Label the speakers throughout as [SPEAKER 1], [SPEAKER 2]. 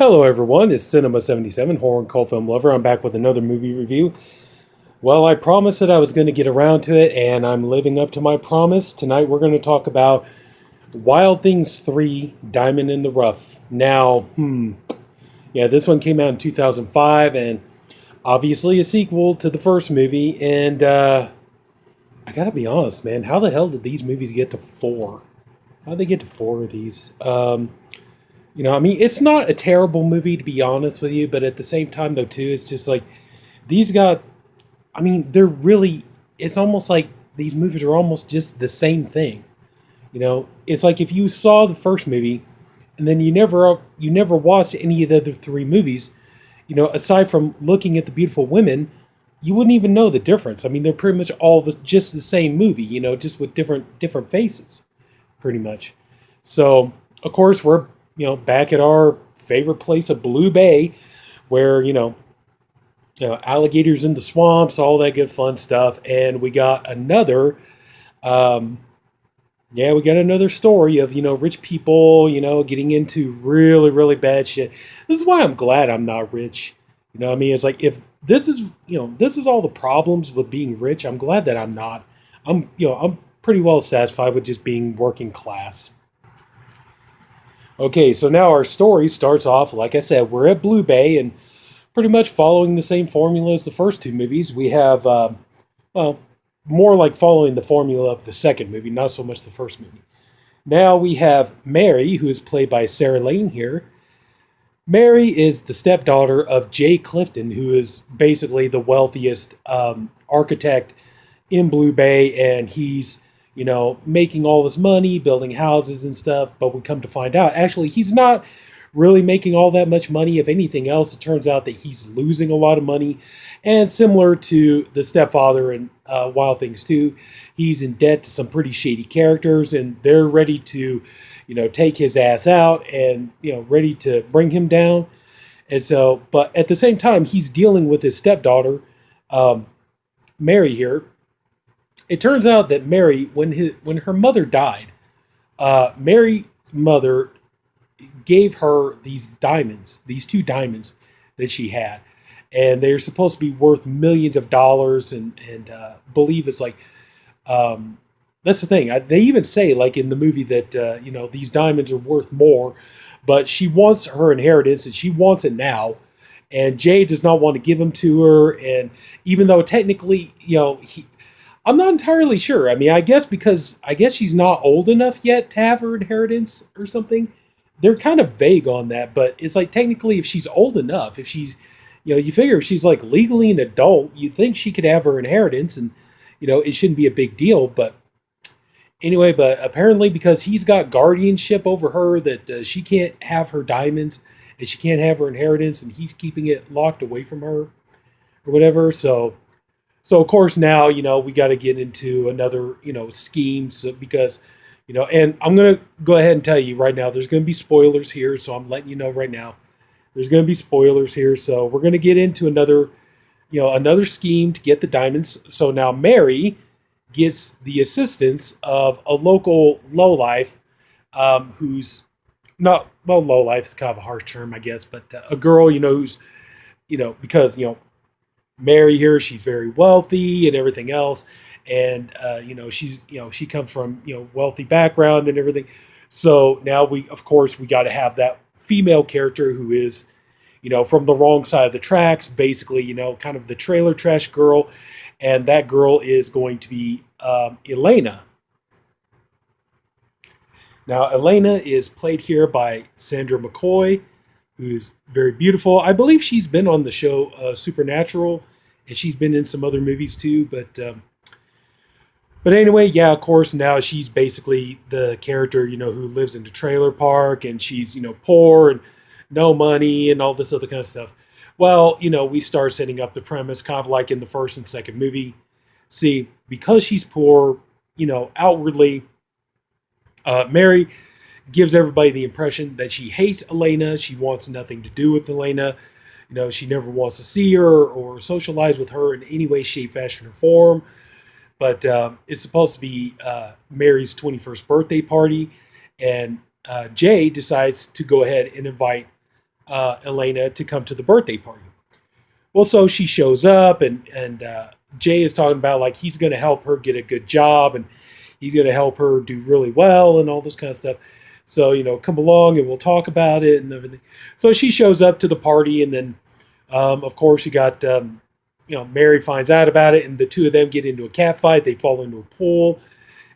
[SPEAKER 1] Hello everyone, it's Sinema77, horror and cult film lover. I'm back with another movie review. Well, I promised that I was going to get around to it, and I'm living up to my promise. Tonight we're going to talk about Wild Things 3, Diamond in the Rough. Now, yeah, this one came out in 2005, and obviously a sequel to the first movie, and I gotta be honest, man, how the hell did these movies get to four? How did they get to four of these? I mean, it's not a terrible movie to be honest with you, but at the same time, though, too, it's just like these got. I mean, they're really. It's almost like these movies are almost just the same thing. It's like if you saw the first movie, and then you never watched any of the other three movies. Aside from looking at the beautiful women, you wouldn't even know the difference. I mean, they're pretty much all just the same movie. Just with different faces, pretty much. So, of course, we're back at our favorite place of Blue Bay, where alligators in the swamps, all that good fun stuff, and we got another, we got another story of rich people, getting into really really bad shit. This is why I'm glad I'm not rich. What I mean? It's like if this is all the problems with being rich. I'm glad that I'm not. I'm pretty well satisfied with just being working class. Okay, so now our story starts off, like I said, we're at Blue Bay and pretty much following the same formula as the first two movies. We have, well, more like following the formula of the second movie, not so much the first movie. Now we have Mary, who is played by Sarah Lane here. Mary is the stepdaughter of Jay Clifton, who is basically the wealthiest architect in Blue Bay, and he's making all this money, building houses and stuff. But we come to find out, actually, he's not really making all that much money. If anything else, it turns out that he's losing a lot of money. And similar to the stepfather in Wild Things 2, he's in debt to some pretty shady characters, and they're ready to, take his ass out and, ready to bring him down. And so, but at the same time, he's dealing with his stepdaughter, Mary here. It turns out that Mary, when her mother died, Mary's mother gave her these diamonds, these two diamonds that she had, and they're supposed to be worth millions of dollars, and believe it's like that's the thing. They even say, like in the movie, that these diamonds are worth more, but she wants her inheritance and she wants it now. And Jay does not want to give them to her, and even though technically, I'm not entirely sure. I mean, I guess she's not old enough yet to have her inheritance or something. They're kind of vague on that, but it's like technically if she's old enough, if she's, you figure if she's like legally an adult, you'd think she could have her inheritance and, it shouldn't be a big deal. But anyway, but apparently because he's got guardianship over her, that she can't have her diamonds and she can't have her inheritance, and he's keeping it locked away from her or whatever. So of course now, we got to get into another, scheme. So because, and I'm going to go ahead and tell you right now, there's going to be spoilers here. So I'm letting you know right now, there's going to be spoilers here. So we're going to get into another scheme to get the diamonds. So now Mary gets the assistance of a local lowlife, who's not, well, lowlife is kind of a harsh term, I guess, but a girl, who's, because, Mary here, she's very wealthy and everything else, and she's she comes from wealthy background and everything. So now we got to have that female character who is from the wrong side of the tracks, basically kind of the trailer trash girl, and that girl is going to be Elena. Now Elena is played here by Sandra McCoy, who's very beautiful. I believe she's been on the show Supernatural, and she's been in some other movies too. But anyway, yeah, of course, now she's basically the character, who lives in the trailer park, and she's, poor and no money and all this other kind of stuff. Well, we start setting up the premise kind of like in the first and second movie. See, because she's poor, outwardly, Mary gives everybody the impression that she hates Elena. She wants nothing to do with Elena. She never wants to see her or socialize with her in any way, shape, fashion, or form. But it's supposed to be Mary's 21st birthday party. And Jay decides to go ahead and invite Elena to come to the birthday party. Well, so she shows up, and Jay is talking about like he's going to help her get a good job, and he's going to help her do really well, and all this kind of stuff. So come along and we'll talk about it and everything. So she shows up to the party, and then of course you got Mary finds out about it, and the two of them get into a cat fight. They fall into a pool,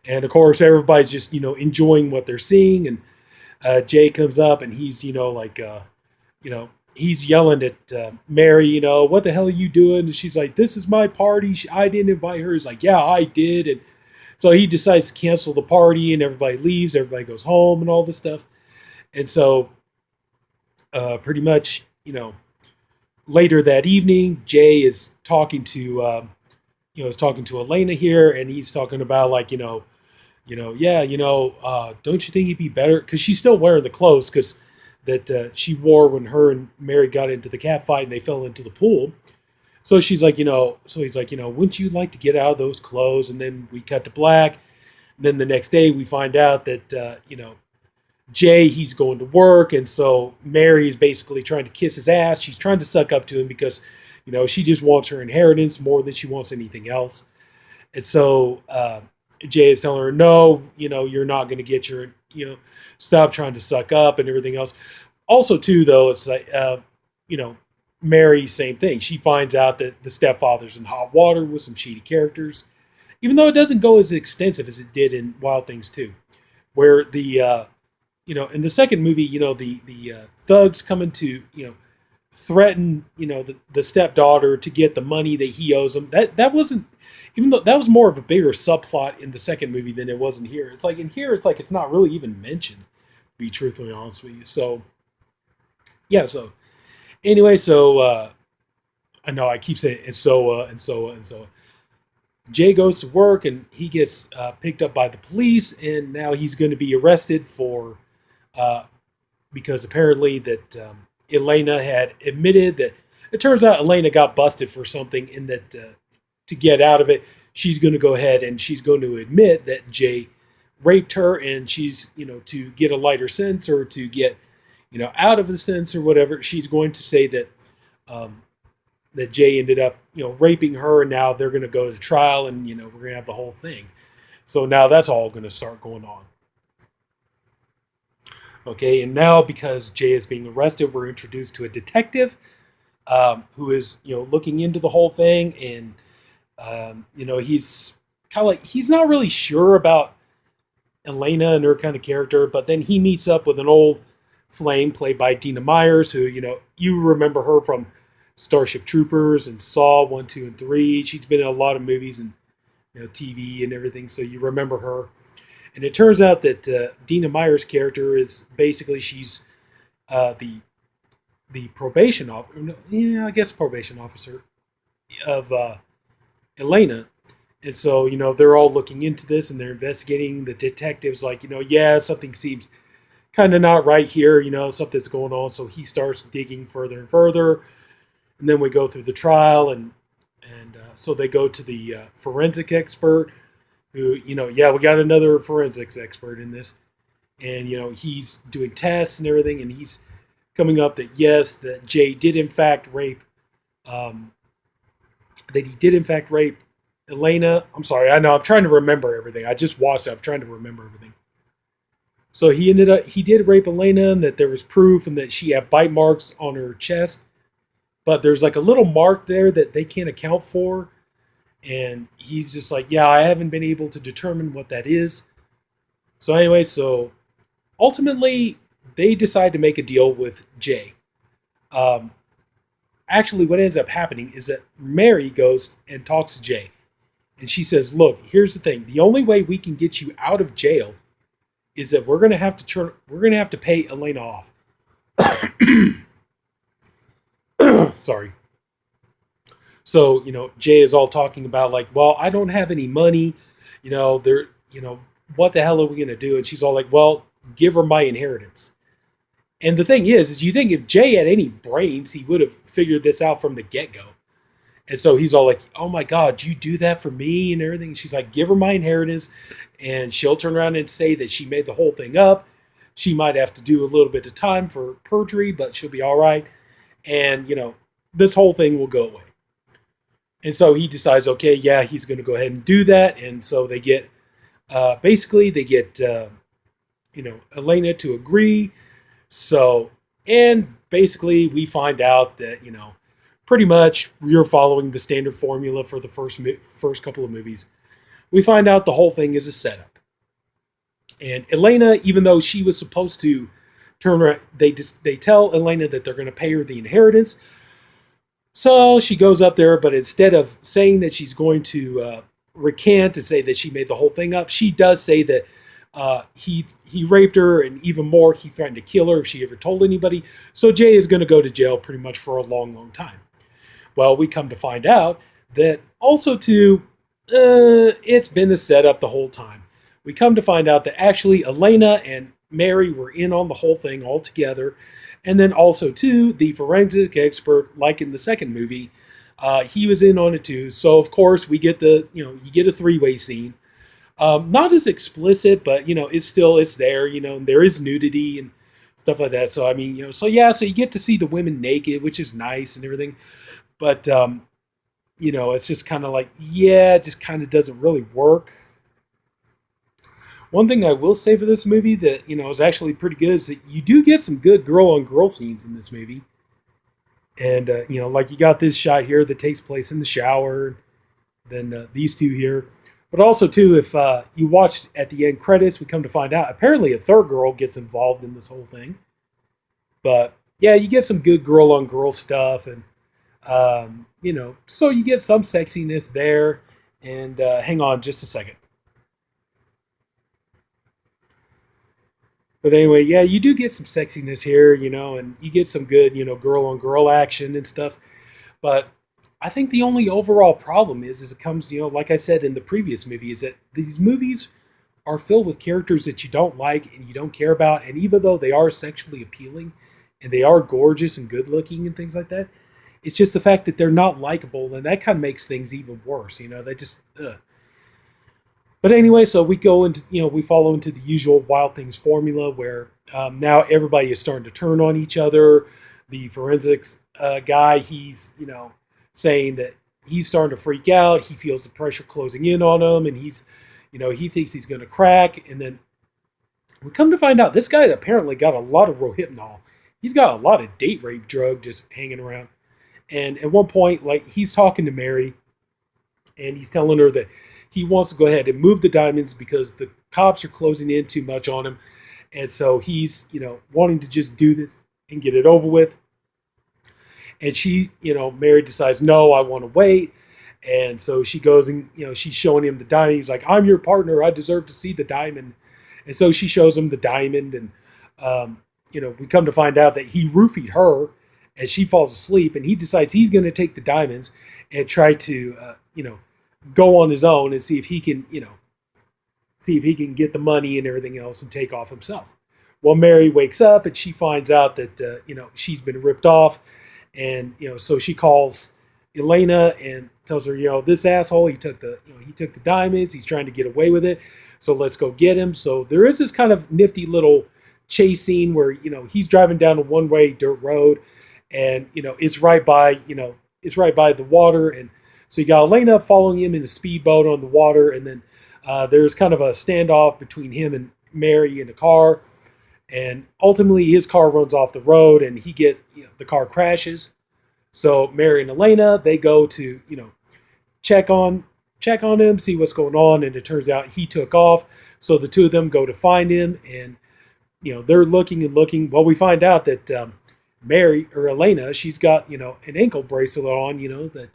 [SPEAKER 1] and of course everybody's just enjoying what they're seeing, and Jay comes up and he's you know, he's yelling at Mary, what the hell are you doing? And she's like, this is my party. I didn't invite her. He's like, yeah, I did. And so he decides to cancel the party, and everybody leaves. Everybody goes home and all this stuff. And so pretty much, later that evening, Jay is talking to, is talking to Elena here, and he's talking about like, yeah, don't you think it'd be better? Because she's still wearing the clothes that she wore when her and Mary got into the cat fight and they fell into the pool. So she's like, so he's like, wouldn't you like to get out of those clothes? And then we cut to black. And then the next day we find out that, Jay, he's going to work. And so Mary is basically trying to kiss his ass. She's trying to suck up to him because, she just wants her inheritance more than she wants anything else. And so Jay is telling her, no, you're not going to get your, stop trying to suck up and everything else. Also, too, though, it's like, Mary, same thing. She finds out that the stepfather's in hot water with some shady characters, even though it doesn't go as extensive as it did in Wild Things 2, where the, in the second movie, the thugs coming to, threaten, the stepdaughter to get the money that he owes them. That wasn't, even though that was more of a bigger subplot in the second movie than it was in here. It's like in here, it's like it's not really even mentioned, to be truthfully honest with you. So, yeah, so anyway, so I know I keep saying and so. Jay goes to work and he gets picked up by the police, and now he's going to be arrested for because apparently that Elena had admitted that it turns out Elena got busted for something, and that to get out of it, she's going to go ahead and she's going to admit that Jay raped her, and she's to get a lighter sentence or to get out of the sentence or whatever, she's going to say that that Jay ended up raping her, and now they're going to go to trial, and we're going to have the whole thing. So now that's all going to start going on. Okay, and now because Jay is being arrested, we're introduced to a detective who is looking into the whole thing, and he's kind of like he's not really sure about Elena and her kind of character, but then he meets up with an old flame played by Dina Myers, who you remember her from Starship Troopers and Saw 1, 2, and 3. She's been in a lot of movies and TV and everything, so you remember her. And it turns out that Dina Meyer's character is basically she's the probation officer. Yeah, I guess probation officer of Elena. And so they're all looking into this and they're investigating. The detective's like yeah, something seems kind of not right here. Something's going on. So he starts digging further and further. And then we go through the trial, and so they go to the forensic expert, who yeah, we got another forensics expert in this, and he's doing tests and everything, and he's coming up that yes, that Jay did in fact rape, that he did in fact rape Elena. I'm sorry, I know I'm trying to remember everything. I just watched it. I'm trying to remember everything. So he did rape Elena, and that there was proof, and that she had bite marks on her chest. But there's like a little mark there that they can't account for. And he's just like, yeah, I haven't been able to determine what that is. So anyway, so ultimately they decide to make a deal with Jay. Actually, what ends up happening is that Mary goes and talks to Jay. And she says, look, here's the thing. The only way we can get you out of jail is that we're going to have to pay Elena off. Sorry. So, Jay is all talking about like, well, I don't have any money, what the hell are we going to do? And she's all like, well, give her my inheritance. And the thing is you think if Jay had any brains, he would have figured this out from the get-go. And so he's all like, oh my God, you do that for me and everything. And she's like, give her my inheritance. And she'll turn around and say that she made the whole thing up. she might have to do a little bit of time for perjury, but she'll be all right. And, this whole thing will go away. And so he decides, okay, yeah, he's going to go ahead and do that. And so they get, basically, they get, Elena to agree. So, and basically, we find out that, pretty much you're following the standard formula for the first couple of movies. We find out the whole thing is a setup. And Elena, even though she was supposed to turn around, they tell Elena that they're going to pay her the inheritance. So she goes up there, but instead of saying that she's going to recant and say that she made the whole thing up, she does say that he raped her, and even more, he threatened to kill her if she ever told anybody. So Jay is going to go to jail pretty much for a long, long time. Well, we come to find out that also too, it's been a setup the whole time. We come to find out that actually Elena and Mary were in on the whole thing all together. And then also, too, the forensic expert, like in the second movie, he was in on it, too. So, of course, we get you get a three-way scene. Not as explicit, but, it's there, and there is nudity and stuff like that. So, I mean, so you get to see the women naked, which is nice and everything. But, it's just kind of like, it just kind of doesn't really work. One thing I will say for this movie that, is actually pretty good is that you do get some good girl-on-girl scenes in this movie. And, like you got this shot here that takes place in the shower. Then these two here. But also, too, if you watch at the end credits, we come to find out, apparently a third girl gets involved in this whole thing. But, yeah, you get some good girl-on-girl stuff. And, so you get some sexiness there. And hang on just a second. But anyway, yeah, you do get some sexiness here, and you get some good, girl-on-girl action and stuff. But I think the only overall problem is it comes, like I said in the previous movie, is that these movies are filled with characters that you don't like and you don't care about. And even though they are sexually appealing and they are gorgeous and good-looking and things like that, it's just the fact that they're not likable, and that kind of makes things even worse. They just, ugh. But anyway, so we go into, we follow into the usual Wild Things formula where now everybody is starting to turn on each other. The forensics guy, he's, saying that he's starting to freak out. He feels the pressure closing in on him, and he's, he thinks he's going to crack. And then we come to find out this guy apparently got a lot of Rohypnol. He's got a lot of date rape drug just hanging around. And at one point, like, he's talking to Mary, and he's telling her that he wants to go ahead and move the diamonds because the cops are closing in too much on him. And so he's, wanting to just do this and get it over with. And she, Mary decides, no, I want to wait. And so she goes and, she's showing him the diamond. He's like, I'm your partner. I deserve to see the diamond. And so she shows him the diamond. And, we come to find out that he roofied her as she falls asleep. And he decides he's going to take the diamonds and try to, go on his own and see if he can, get the money and everything else and take off himself. Well, Mary wakes up and she finds out that, she's been ripped off. And, so she calls Elena and tells her, this asshole, he took the diamonds. He's trying to get away with it. So let's go get him. So there is this kind of nifty little chase scene where, he's driving down a one-way dirt road and, it's right by the water. And so you got Elena following him in a speedboat on the water, and then there's kind of a standoff between him and Mary in the car, and ultimately his car runs off the road, and the car crashes. So Mary and Elena, they go to check on him, see what's going on, and it turns out he took off. So the two of them go to find him, and they're looking and looking. Well, we find out that Mary or Elena, she's got an ankle bracelet on, that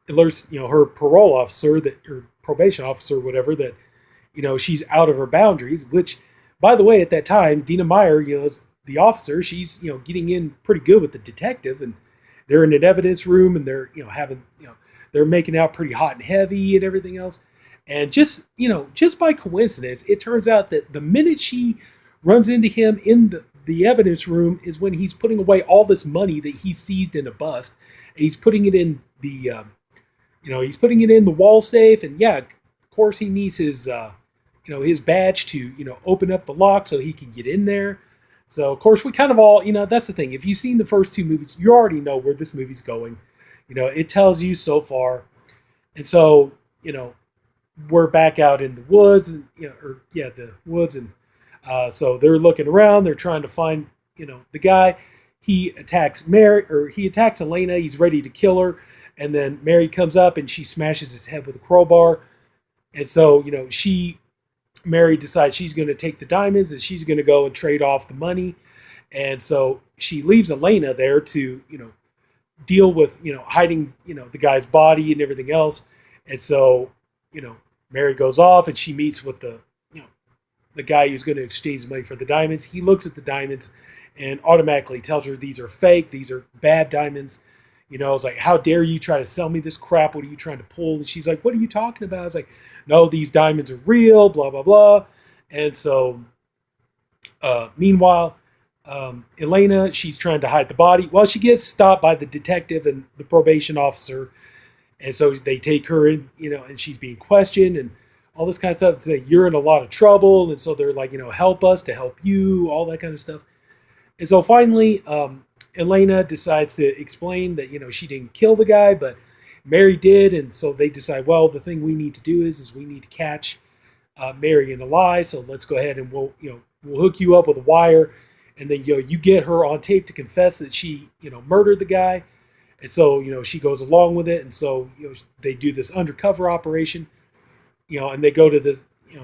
[SPEAKER 1] alerts her parole officer or probation officer, whatever, that she's out of her boundaries. Which, by the way, at that time, Dina Meyer, is the officer. She's getting in pretty good with the detective, and they're in an evidence room, and they're they're making out pretty hot and heavy and everything else. And just by coincidence, it turns out that the minute she runs into him in the evidence room is when he's putting away all this money that he seized in a bust. And he's putting it in the, he's putting it in the wall safe. And yeah, of course he needs his his badge to, open up the lock so he can get in there. So, of course, we kind of all, that's the thing. If you've seen the first two movies, you already know where this movie's going. It tells you so far. And so, we're back out in the woods, and, the woods. And so they're looking around. They're trying to find, the guy. He attacks Mary, or he attacks Elena. He's ready to kill her. And then Mary comes up and she smashes his head with a crowbar. And so, Mary decides she's going to take the diamonds and she's going to go and trade off the money. And so she leaves Elena there to, deal with, hiding, the guy's body and everything else. And so, Mary goes off and she meets with the guy who's going to exchange the money for the diamonds. He looks at the diamonds and automatically tells her these are fake. These are bad diamonds. It's like, how dare you try to sell me this crap? What are you trying to pull? And she's like, what are you talking about? It's like, no, these diamonds are real, blah, blah, blah. And so, meanwhile, Elena, she's trying to hide the body. Well, she gets stopped by the detective and the probation officer. And so they take her in, and she's being questioned and all this kind of stuff. Say, you're in a lot of trouble. And so they're like, help us to help you, all that kind of stuff. And so finally, Elena decides to explain that, she didn't kill the guy, but Mary did. And so they decide, well, the thing we need to do is we need to catch Mary in a lie. So let's go ahead and we'll hook you up with a wire. And then, you get her on tape to confess that she, murdered the guy. And so, she goes along with it. And so, they do this undercover operation, and they go to the,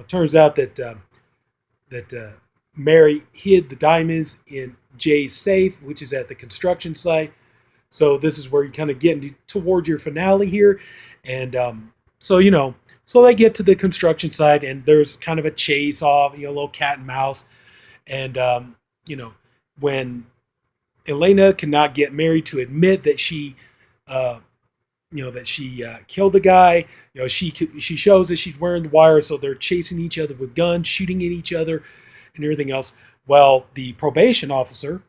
[SPEAKER 1] turns out that Mary hid the diamonds in Jay's safe, which is at the construction site. So this is where you kind of get towards your finale here. And so they get to the construction site and there's kind of a chase off, a little cat and mouse. And, when Elena cannot get Mary to admit that she, killed the guy, she shows that she's wearing the wire. So they're chasing each other with guns, shooting at each other and everything else. Well, the probation officer,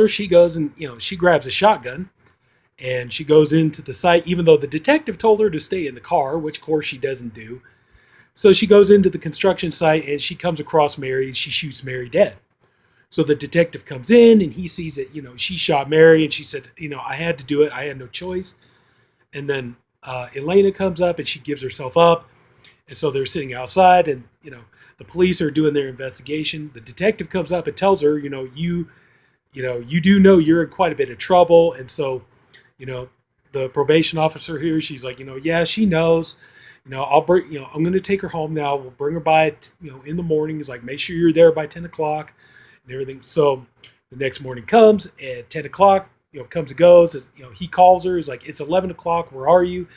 [SPEAKER 1] she goes and, she grabs a shotgun and she goes into the site, even though the detective told her to stay in the car, which of course she doesn't do. So she goes into the construction site and she comes across Mary and she shoots Mary dead. So the detective comes in and he sees that, she shot Mary and she said, I had to do it. I had no choice. And then Elena comes up and she gives herself up. And so they're sitting outside and, the police are doing their investigation. The detective comes up and tells her, you do know you're in quite a bit of trouble. And so, the probation officer here, she's like, yeah, she knows, I'll bring, I'm going to take her home now. We'll bring her by, in the morning. It's like, make sure you're there by 10 o'clock and everything. So the next morning comes at 10 o'clock, comes and goes. He calls her. He's like, it's 11 o'clock. Where are you?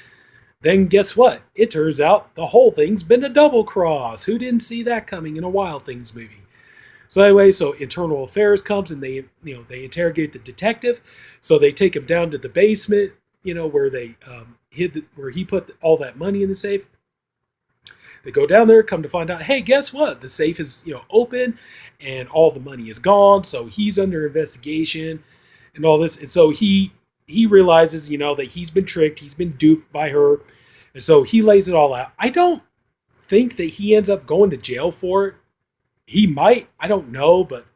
[SPEAKER 1] Then guess what? It turns out the whole thing's been a double cross. Who didn't see that coming in a Wild Things movie? So anyway, so Internal Affairs comes and they interrogate the detective. So they take him down to the basement, where they where he put all that money in the safe. They go down there, come to find out, hey, guess what? The safe is, open and all the money is gone. So he's under investigation and all this. And so he realizes, that he's been tricked. He's been duped by her. And so he lays it all out. I don't think that he ends up going to jail for it. He might. I don't know. But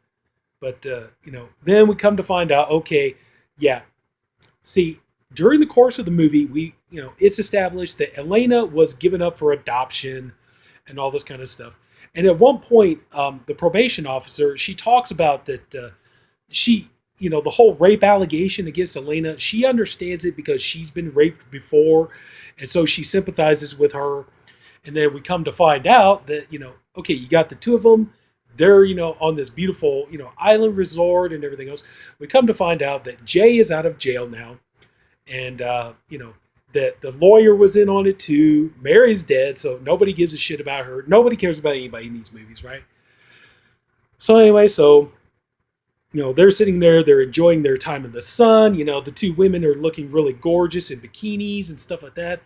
[SPEAKER 1] then we come to find out, okay, yeah. See, during the course of the movie, it's established that Elena was given up for adoption and all this kind of stuff. And at one point, the probation officer, she talks about that she, the whole rape allegation against Elena, she understands it because she's been raped before. And so she sympathizes with her. And then we come to find out that, okay, you got the two of them. They're, on this beautiful, island resort and everything else. We come to find out that Jay is out of jail now. And, that the lawyer was in on it too. Mary's dead, so nobody gives a shit about her. Nobody cares about anybody in these movies, right? So anyway, they're sitting there, they're enjoying their time in the sun. The two women are looking really gorgeous in bikinis and stuff like that.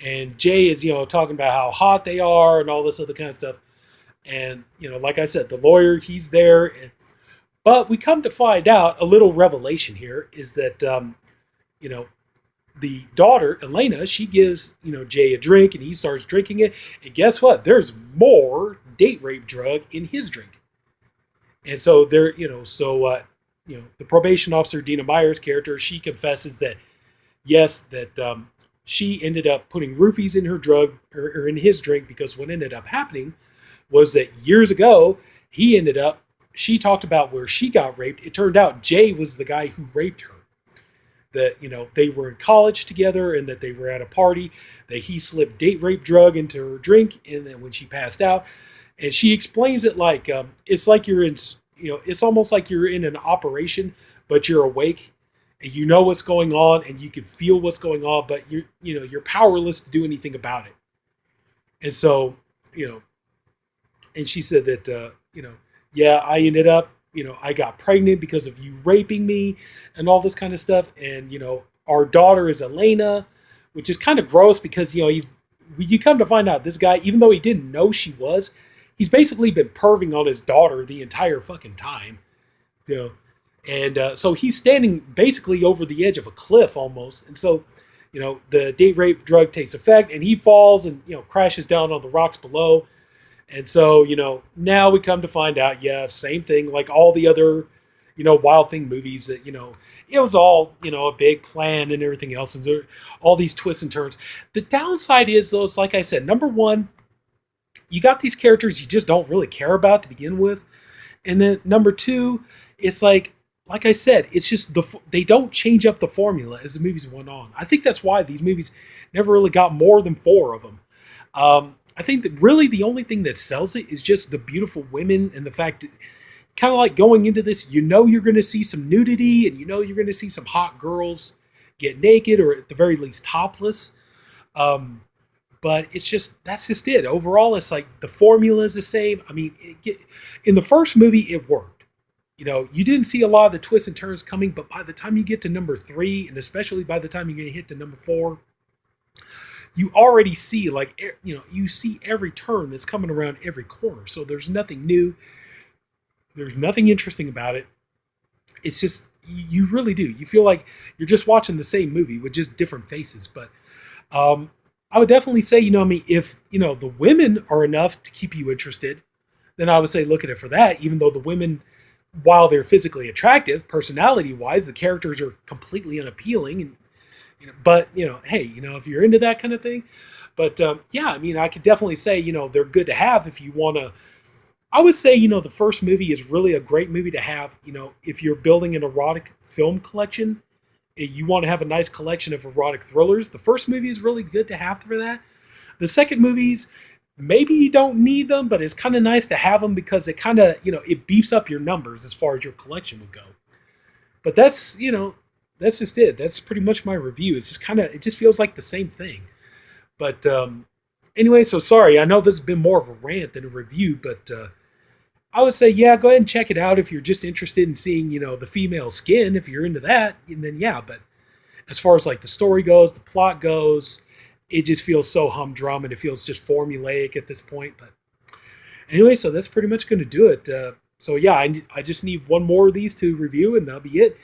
[SPEAKER 1] And Jay is, talking about how hot they are and all this other kind of stuff. And, like I said, the lawyer, he's there. But we come to find out, a little revelation here is that, the daughter, Elena, she gives, Jay a drink and he starts drinking it. And guess what? There's more date rape drug in his drink. And so there, the probation officer, Dina Meyer's character, she confesses that, yes, that she ended up putting roofies in her drug or in his drink because what ended up happening was that years ago, she talked about where she got raped. It turned out Jay was the guy who raped her. That, they were in college together and that they were at a party, that he slipped date rape drug into her drink. And then when she passed out, and she explains it like, it's like you're in, it's almost like you're in an operation, but you're awake and you know what's going on and you can feel what's going on, but you're powerless to do anything about it. And so, and she said that, yeah, I ended up, I got pregnant because of you raping me and all this kind of stuff. And, our daughter is Elena, which is kind of gross because, you come to find out this guy, even though he didn't know she was, he's basically been perving on his daughter the entire fucking time, and so he's standing basically over the edge of a cliff almost. And so, the date rape drug takes effect and he falls and, crashes down on the rocks below. And so, now we come to find out, yeah, same thing, like all the other, Wild Thing movies that, it was all, a big plan and everything else. And there all these twists and turns. The downside is, though, it's like I said, number one, you got these characters you just don't really care about to begin with. And then number two, it's like I said, it's just they don't change up the formula as the movies went on. I think that's why these movies never really got more than 4 of them. I think that really the only thing that sells it is just the beautiful women and the fact that kind of like going into this, you're going to see some nudity and you're going to see some hot girls get naked or at the very least topless. But that's just it. Overall, it's like the formula is the same. I mean, in the first movie, it worked. You didn't see a lot of the twists and turns coming, but by the time you get to number 3, and especially by the time you're going to hit to number 4, you already see you see every turn that's coming around every corner. So there's nothing new. There's nothing interesting about it. It's just, you really do. You feel like you're just watching the same movie with just different faces. But I would definitely say, if, the women are enough to keep you interested, then I would say look at it for that, even though the women, while they're physically attractive, personality-wise, the characters are completely unappealing. And but, hey, if you're into that kind of thing. But, yeah, I mean, I could definitely say, they're good to have if you want to. I would say, the first movie is really a great movie to have, if you're building an erotic film collection. You want to have a nice collection of erotic thrillers. The first movie is really good to have for that. The second movies, maybe you don't need them, but it's kind of nice to have them because it kind of, it beefs up your numbers as far as your collection would go. But that's just it. That's pretty much my review. It's just it just feels like the same thing. But anyway, so sorry. I know this has been more of a rant than a review, but I would say, yeah, go ahead and check it out if you're just interested in seeing, the female skin. If you're into that, and then yeah. But as far as like the story goes, the plot goes, it just feels so humdrum and it feels just formulaic at this point. But anyway, so that's pretty much going to do it. So yeah, I just need one more of these to review and that'll be it.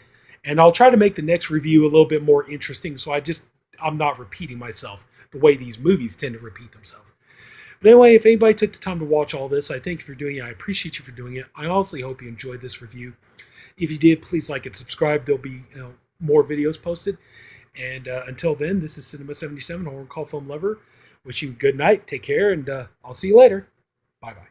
[SPEAKER 1] And I'll try to make the next review a little bit more interesting. So I'm not repeating myself the way these movies tend to repeat themselves. But anyway, if anybody took the time to watch all this, I thank you for doing it. I appreciate you for doing it. I honestly hope you enjoyed this review. If you did, please like and subscribe. There'll be more videos posted. And until then, this is Sinema77, Horror and Cult Film Lover. Wishing you a good night. Take care, and I'll see you later. Bye-bye.